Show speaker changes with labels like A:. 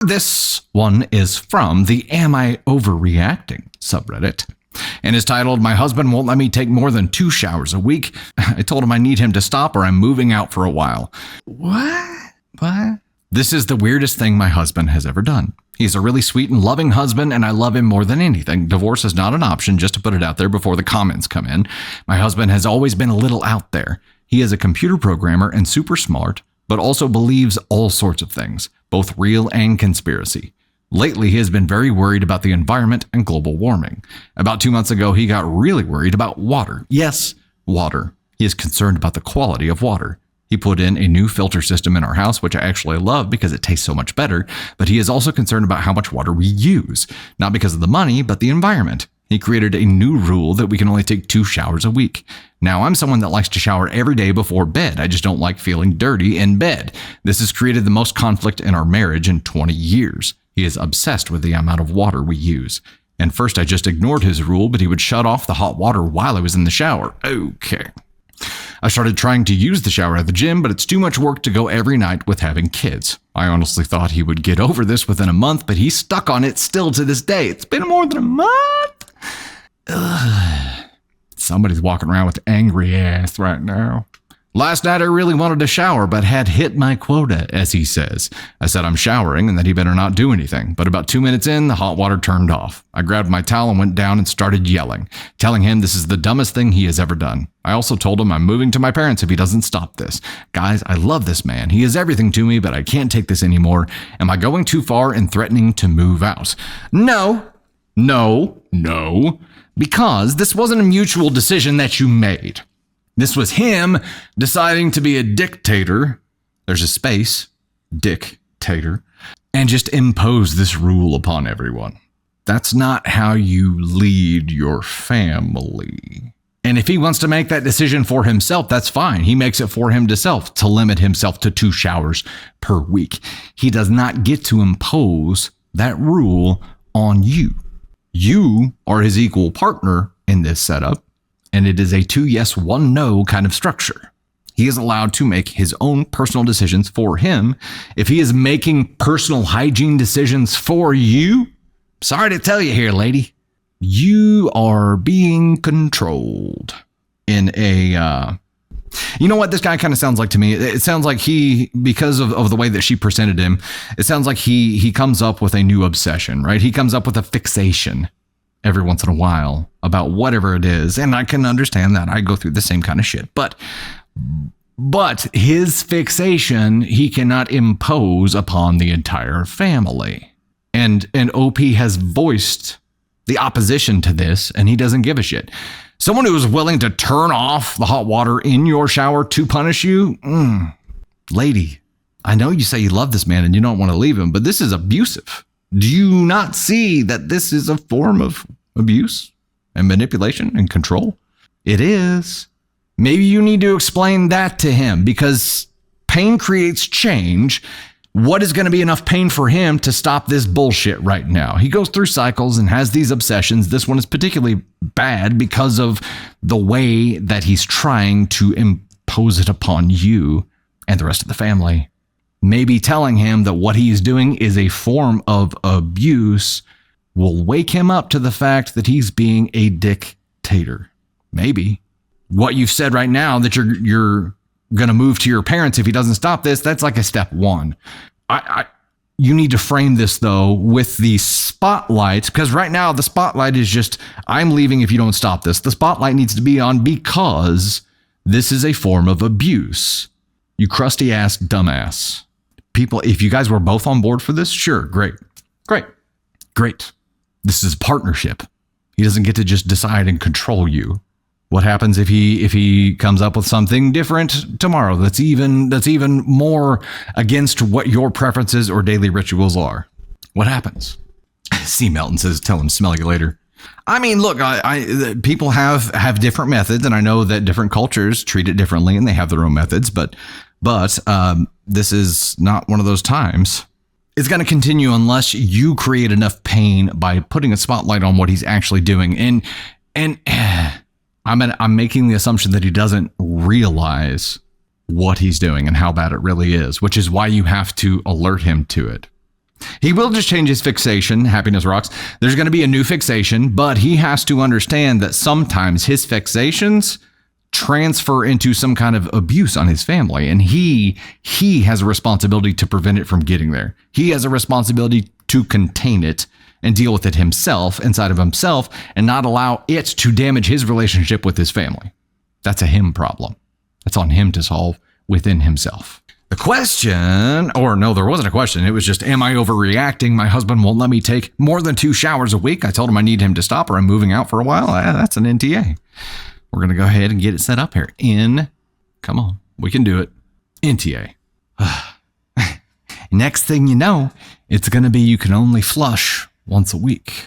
A: This one is from the Am I Overreacting subreddit and is titled, My husband won't let me take more than 2 showers a week. I told him I need him to stop or I'm moving out for a while. What? This is the weirdest thing my husband has ever done. He's a really sweet and loving husband, and I love him more than anything. Divorce is not an option, just to put it out there before the comments come in. My husband has always been a little out there. He is a computer programmer and super smart, but also believes all sorts of things, both real and conspiracy. Lately, he has been very worried about the environment and global warming. About 2 months ago, he got really worried about water. Yes, water. He is concerned about the quality of water. He put in a new filter system in our house, which I actually love because it tastes so much better, but he is also concerned about how much water we use, not because of the money, but the environment. He created a new rule that we can only take 2 showers a week. Now, I'm someone that likes to shower every day before bed. I just don't like feeling dirty in bed. This has created the most conflict in our marriage in 20 years. He is obsessed with the amount of water we use. And first, I just ignored his rule, but he would shut off the hot water while I was in the shower. Okay. I started trying to use the shower at the gym, but it's too much work to go every night with having kids. I honestly thought he would get over this within a month, but he's stuck on it still to this day. It's been more than a month. Ugh. Somebody's walking around with angry ass right now. Last night I really wanted to shower, but had hit my quota, as he says. I said I'm showering and that he better not do anything. But about 2 minutes in, the hot water turned off. I grabbed my towel and went down and started yelling, telling him this is the dumbest thing he has ever done. I also told him I'm moving to my parents if he doesn't stop this. Guys, I love this man. He is everything to me, but I can't take this anymore. Am I going too far in threatening to move out? No. Because this wasn't a mutual decision that you made. This was him deciding to be a dictator, there's a space, dictator, and just impose this rule upon everyone. That's not how you lead your family. And if he wants to make that decision for himself, that's fine. He makes it for himself to limit himself to 2 showers per week. He does not get to impose that rule on you. You are his equal partner in this setup. And it is a 2 yes, 1 no kind of structure. He is allowed to make his own personal decisions for him. If he is making personal hygiene decisions for you, sorry to tell you here, lady, you are being controlled in a, you know what this guy kind of sounds like to me? It sounds like he, because of the way that she presented him, it sounds like he comes up with a new obsession, right? He comes up with a fixation every once in a while about whatever it is. And I can understand that. I go through the same kind of shit. But his fixation, he cannot impose upon the entire family. And OP has voiced the opposition to this, and he doesn't give a shit. Someone who is willing to turn off the hot water in your shower to punish you? Lady, I know you say you love this man and you don't want to leave him, but this is abusive. Do you not see that this is a form of abuse and manipulation and control? It is. Maybe you need to explain that to him, because pain creates change. What is going to be enough pain for him to stop this bullshit right now? He goes through cycles and has these obsessions. This one is particularly bad because of the way that he's trying to impose it upon you and the rest of the family. Maybe telling him that what he's doing is a form of abuse will wake him up to the fact that he's being a dictator. Maybe. What you've said right now, that you're going to move to your parents if he doesn't stop this, that's like a step 1. You need to frame this, though, with the spotlight, because right now the spotlight is just, I'm leaving if you don't stop this. The spotlight needs to be on because this is a form of abuse. You crusty ass dumbass. People, if you guys were both on board for this, sure, great. This is a partnership. He doesn't get to just decide and control you. What happens if he comes up with something different tomorrow that's even more against what your preferences or daily rituals are? What happens? C. Melton says, tell him, smell you later. I mean, look, people have different methods, and I know that different cultures treat it differently and they have their own methods, but this is not one of those times. It's going to continue unless you create enough pain by putting a spotlight on what he's actually doing. And I'm making the assumption that he doesn't realize what he's doing and how bad it really is, which is why you have to alert him to it. He will just change his fixation. Happiness rocks. There's going to be a new fixation, but he has to understand that sometimes his fixations transfer into some kind of abuse on his family, and he has a responsibility to prevent it from getting there. He has a responsibility to contain it and deal with it himself, inside of himself, and not allow it to damage his relationship with his family. That's a him problem. That's on him to solve within himself. The question, or no, there wasn't a question. It was just, am I overreacting? My husband won't let me take more than 2 showers a week. I told him I need him to stop or I'm moving out for a while. That's an NTA. We're going to go ahead and get it set up here. Come on, we can do it. NTA. Next thing you know, it's going to be you can only flush once a week.